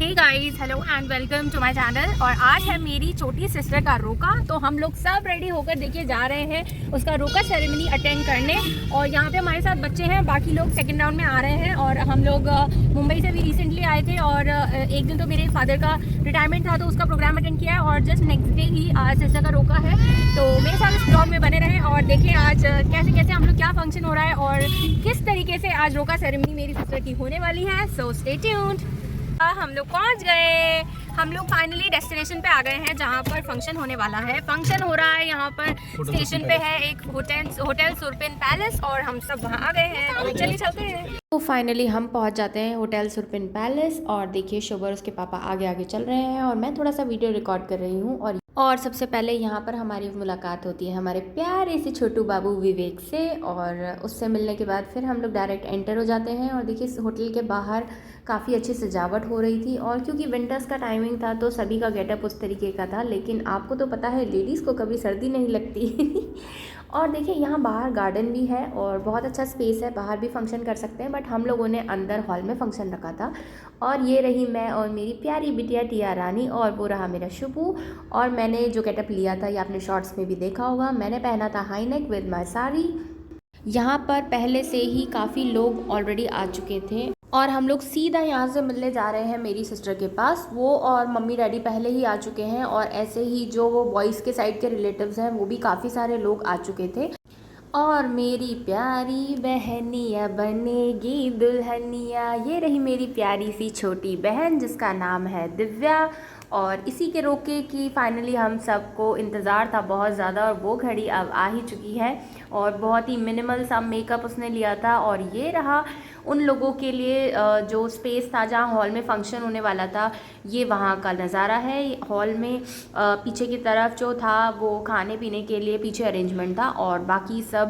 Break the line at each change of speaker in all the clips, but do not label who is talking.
Hey guys, hello and welcome to my channel. और आज है मेरी छोटी सिस्टर का रोका, तो हम लोग सब रेडी होकर देखिए जा रहे हैं उसका रोका सेरेमनी अटेंड करने। और यहाँ पे हमारे साथ बच्चे हैं, बाकी लोग सेकंड राउंड में आ रहे हैं। और हम लोग मुंबई से भी रिसेंटली आए थे और एक दिन तो मेरे फादर का रिटायरमेंट था तो उसका प्रोग्राम अटेंड किया है। और जस्ट नेक्स्ट डे ही आज सिस्टर का रोका है, तो मेरे साथ इस ब्लॉग में बने रहें और देखिए आज कैसे कैसे हम लोग क्या फंक्शन हो रहा है और किस तरीके से आज रोका सेरेमनी मेरी सिस्टर की होने वाली है। So stay tuned. हम लोग पहुंच गए। हम लोग फाइनली डेस्टिनेशन पे आ गए हैं जहां पर फंक्शन होने वाला है। फंक्शन हो रहा है यहाँ पर स्टेशन पे है एक होटल सुरपिन पैलेस और हम सब वहां आ गए हैं। तो चलिए चलते हैं।
तो फाइनली हम पहुंच जाते हैं होटल सुरपिन पैलेस और देखिए शोबर उसके पापा आगे आगे चल रहे हैं और मैं थोड़ा सा वीडियो रिकॉर्ड कर रही हूँ। और सबसे पहले यहाँ पर हमारी मुलाकात होती है हमारे प्यारे से छोटू बाबू विवेक से। और उससे मिलने के बाद फिर हम लोग डायरेक्ट एंटर हो जाते हैं। और देखिए इस होटल के बाहर काफ़ी अच्छी सजावट हो रही थी और क्योंकि विंटर्स का टाइमिंग था तो सभी का गेटअप उस तरीके का था। लेकिन आपको तो पता है लेडीज़ को कभी सर्दी नहीं लगती और देखिए यहाँ बाहर गार्डन भी है और बहुत अच्छा स्पेस है, बाहर भी फंक्शन कर सकते हैं। बट हम लोगों ने अंदर हॉल में फंक्शन रखा था। और ये रही मैं और मेरी प्यारी बिटिया टिया रानी और वो रहा मेरा शुभू। और मैंने जो गेटअप लिया था ये आपने शॉर्ट्स में भी देखा होगा, मैंने पहना था high neck with my sari. यहाँ पर पहले से ही काफ़ी लोग ऑलरेडी आ चुके थे और हम लोग सीधा यहाँ से मिलने जा रहे हैं मेरी सिस्टर के पास। वो और मम्मी डैडी पहले ही आ चुके हैं और ऐसे ही जो वो बॉयज़ के साइड के रिलेटिव्स हैं वो भी काफ़ी सारे लोग आ चुके थे। और मेरी प्यारी बहनिया बनेगी दुल्हनिया, ये रही मेरी प्यारी सी छोटी बहन जिसका नाम है दिव्या। और इसी के रोके कि फाइनली हम सबको इंतज़ार था बहुत ज़्यादा और वो घड़ी अब आ ही चुकी है। और बहुत ही मिनिमल सा मेकअप उसने लिया था और ये रहा उन लोगों के लिए जो स्पेस था जहाँ हॉल में फ़ंक्शन होने वाला था। ये वहाँ का नज़ारा है। हॉल में पीछे की तरफ जो था वो खाने पीने के लिए पीछे अरेंजमेंट था और बाकी सब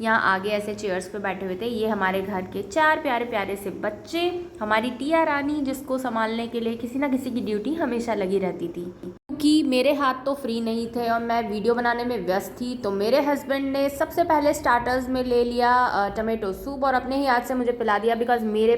यहाँ आगे ऐसे चेयर्स पे बैठे हुए थे। ये हमारे घर के 4 प्यारे प्यारे से बच्चे, हमारी टिया रानी जिसको संभालने के लिए किसी ना किसी की ड्यूटी हमेशा लगी रहती थी। क्योंकि मेरे हाथ तो फ्री नहीं थे और मैं वीडियो बनाने में व्यस्त थी तो मेरे हस्बैंड ने सबसे पहले स्टार्टर्स में ले लिया टमेटो सूप और अपने ही हाथ से मुझे पिला दिया बिकॉज मेरे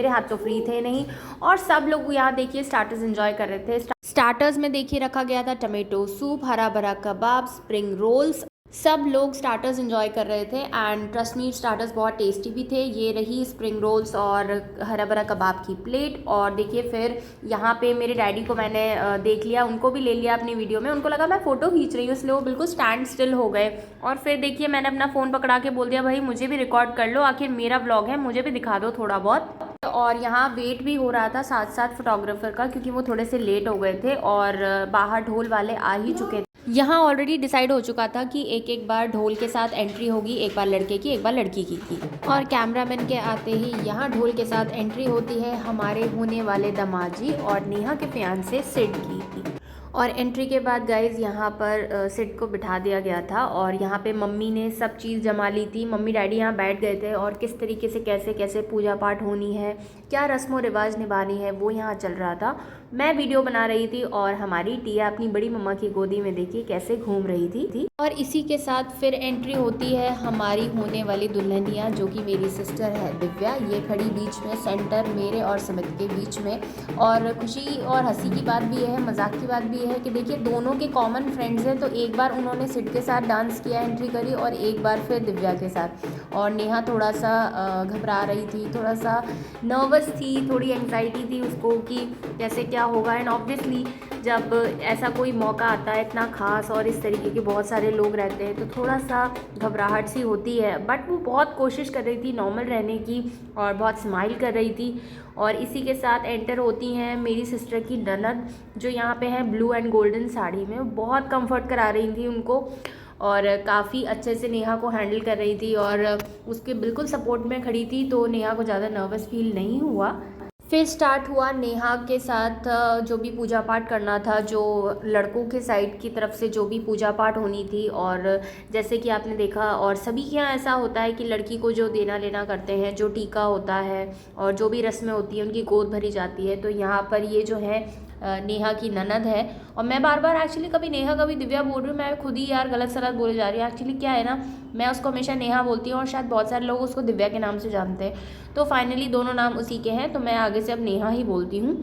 हाथ तो फ्री थे नहीं। और सब लोग यहाँ देखिए स्टार्टर्स एंजॉय कर रहे थे। स्टार्टर्स में देखिए रखा गया था टमेटो सूप, हरा भरा कबाब, स्प्रिंग रोल्स। सब लोग स्टार्टर्स एंजॉय कर रहे थे एंड ट्रस्ट मी स्टार्टर्स बहुत टेस्टी भी थे। ये रही स्प्रिंग रोल्स और हरा भरा कबाब की प्लेट। और देखिए फिर यहाँ पे मेरे डैडी को मैंने देख लिया, उनको भी ले लिया अपनी वीडियो में। उनको लगा मैं फ़ोटो खींच रही हूँ इसलिए वो बिल्कुल स्टैंड स्टिल हो गए। और फिर देखिए मैंने अपना फ़ोन पकड़ा के बोल दिया भाई मुझे भी रिकॉर्ड कर लो, आखिर मेरा व्लॉग है, मुझे भी दिखा दो थोड़ा बहुत। और यहाँ वेट भी हो रहा था साथ साथ फोटोग्राफर का क्योंकि वो थोड़े से लेट हो गए थे और बाहर ढोल वाले आ ही चुके थे। यहाँ ऑलरेडी डिसाइड हो चुका था कि एक एक बार ढोल के साथ एंट्री होगी, एक बार लड़के की एक बार लड़की की। और कैमरामैन के आते ही यहाँ ढोल के साथ एंट्री होती है हमारे होने वाले दमाजी और नेहा के फियांसे सिड की। और एंट्री के बाद गाइज़ यहाँ पर सिड को बिठा दिया गया था और यहाँ पे मम्मी ने सब चीज़ जमा ली थी। मम्मी डैडी यहाँ बैठ गए थे और किस तरीके से कैसे कैसे पूजा पाठ होनी है, क्या रस्म व रिवाज निभानी है वो यहाँ चल रहा था। मैं वीडियो बना रही थी और हमारी टिया अपनी बड़ी मम्मा की गोदी में देखिए कैसे घूम रही थी। और इसी के साथ फिर एंट्री होती है हमारी होने वाली दुल्हनिया जो कि मेरी सिस्टर है दिव्या। ये खड़ी बीच में सेंटर मेरे और समित के बीच में। और खुशी और हंसी की बात भी है, मजाक की बात भी है कि देखिए दोनों के कॉमन फ्रेंड्स हैं। तो एक बार उन्होंने सिड के साथ डांस किया, एंट्री करी, और एक बार फिर दिव्या के साथ। और नेहा थोड़ा सा घबरा रही थी, थोड़ा सा नर्वस थी, थोड़ी एंग्जाइटी थी उसको कि कैसे क्या होगा। एंड ऑब्वियसली जब ऐसा कोई मौका आता है इतना ख़ास और इस तरीके के बहुत सारे लोग रहते हैं तो थोड़ा सा घबराहट सी होती है। बट वो बहुत कोशिश कर रही थी नॉर्मल रहने की और बहुत स्माइल कर रही थी। और इसी के साथ एंटर होती हैं मेरी सिस्टर की ननद जो यहाँ पे हैं ब्लू एंड गोल्डन साड़ी में। बहुत कंफर्ट करा रही थी उनको और काफ़ी अच्छे से नेहा को हैंडल कर रही थी और उसके बिल्कुल सपोर्ट में खड़ी थी तो नेहा को ज़्यादा नर्वस फील नहीं हुआ। फिर स्टार्ट हुआ नेहा के साथ जो भी पूजा पाठ करना था, जो लड़कों के साइड की तरफ से जो भी पूजा पाठ होनी थी। और जैसे कि आपने देखा और सभी के यहाँ ऐसा होता है कि लड़की को जो देना लेना करते हैं, जो टीका होता है और जो भी रस्में होती हैं उनकी गोद भरी जाती है। तो यहाँ पर ये जो है नेहा की ननद है। और मैं बार बार एक्चुअली कभी नेहा कभी दिव्या बोल रही हूँ, मैं खुद ही यार गलत सलत बोले जा रही हूँ। एक्चुअली क्या है ना, मैं उसको हमेशा नेहा बोलती हूँ और शायद बहुत सारे लोग उसको दिव्या के नाम से जानते हैं। तो फाइनली दोनों नाम उसी के हैं तो मैं आगे से अब नेहा ही बोलती हूँ।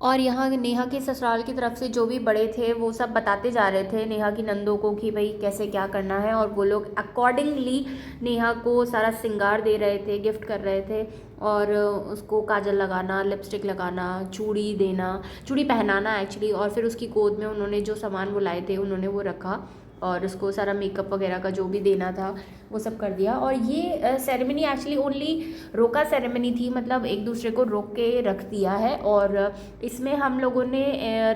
और यहाँ नेहा के ससुराल की तरफ से जो भी बड़े थे वो सब बताते जा रहे थे नेहा की नंदों को कि भाई कैसे क्या करना है, और वो लोग अकॉर्डिंगली नेहा को सारा श्रृंगार दे रहे थे, गिफ्ट कर रहे थे, और उसको काजल लगाना, लिपस्टिक लगाना, चूड़ी देना, चूड़ी पहनाना एक्चुअली, और फिर उसकी गोद में उन्होंने जो सामान वो लाए थे उन्होंने वो रखा, और उसको सारा मेकअप वगैरह का जो भी देना था वो सब कर दिया। और ये सेरेमनी एक्चुअली ओनली रोका सेरेमनी थी, मतलब एक दूसरे को रोक के रख दिया है। और इसमें हम लोगों ने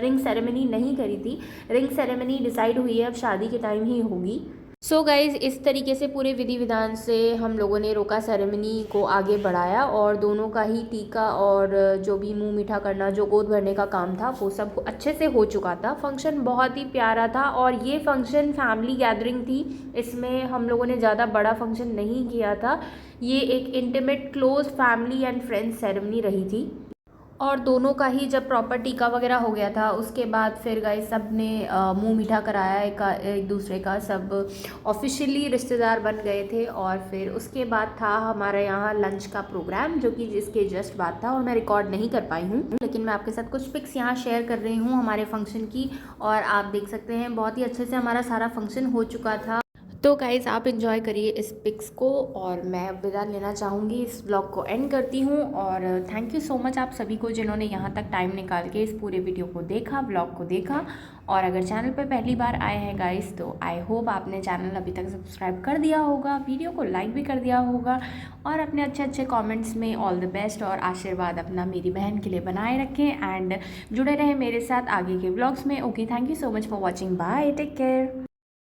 रिंग सेरेमनी नहीं करी थी, रिंग सेरेमनी डिसाइड हुई है अब शादी के टाइम ही होगी। सो गाइज़, इस तरीके से पूरे विधि विधान से हम लोगों ने रोका सेरेमनी को आगे बढ़ाया, और दोनों का ही टीका और जो भी मुंह मीठा करना, जो गोद भरने का काम था वो सब अच्छे से हो चुका था। फंक्शन बहुत ही प्यारा था, और ये फंक्शन फैमिली गैदरिंग थी, इसमें हम लोगों ने ज़्यादा बड़ा फंक्शन नहीं किया था। ये एक intimate close family and friends ceremony रही थी। और दोनों का ही जब प्रॉपर टीका वगैरह हो गया था उसके बाद फिर गाइस सब ने मुंह मीठा कराया एक दूसरे का, सब ऑफिशियली रिश्तेदार बन गए थे। और फिर उसके बाद था हमारे यहाँ लंच का प्रोग्राम, जो कि जिसके जस्ट बाद था, और मैं रिकॉर्ड नहीं कर पाई हूँ, लेकिन मैं आपके साथ कुछ पिक्स यहाँ शेयर कर रही हूँ हमारे फंक्शन की, और आप देख सकते हैं बहुत ही अच्छे से हमारा सारा फंक्शन हो चुका था। तो गाइज़, आप इन्जॉय करिए इस पिक्स को, और मैं अब विदा लेना चाहूँगी, इस ब्लॉग को एंड करती हूँ। और थैंक यू सो मच आप सभी को जिन्होंने यहाँ तक टाइम निकाल के इस पूरे वीडियो को देखा, ब्लॉग को देखा। और अगर चैनल पर पहली बार आए हैं गाइज़, तो आई होप आपने चैनल अभी तक सब्सक्राइब कर दिया होगा, वीडियो को लाइक भी कर दिया होगा, और अपने अच्छे अच्छे कॉमेंट्स में ऑल द बेस्ट और आशीर्वाद अपना मेरी बहन के लिए बनाए रखें, एंड जुड़े रहें मेरे साथ आगे के ब्लॉग्स में। Okay, thank you so much for watching, bye, take care.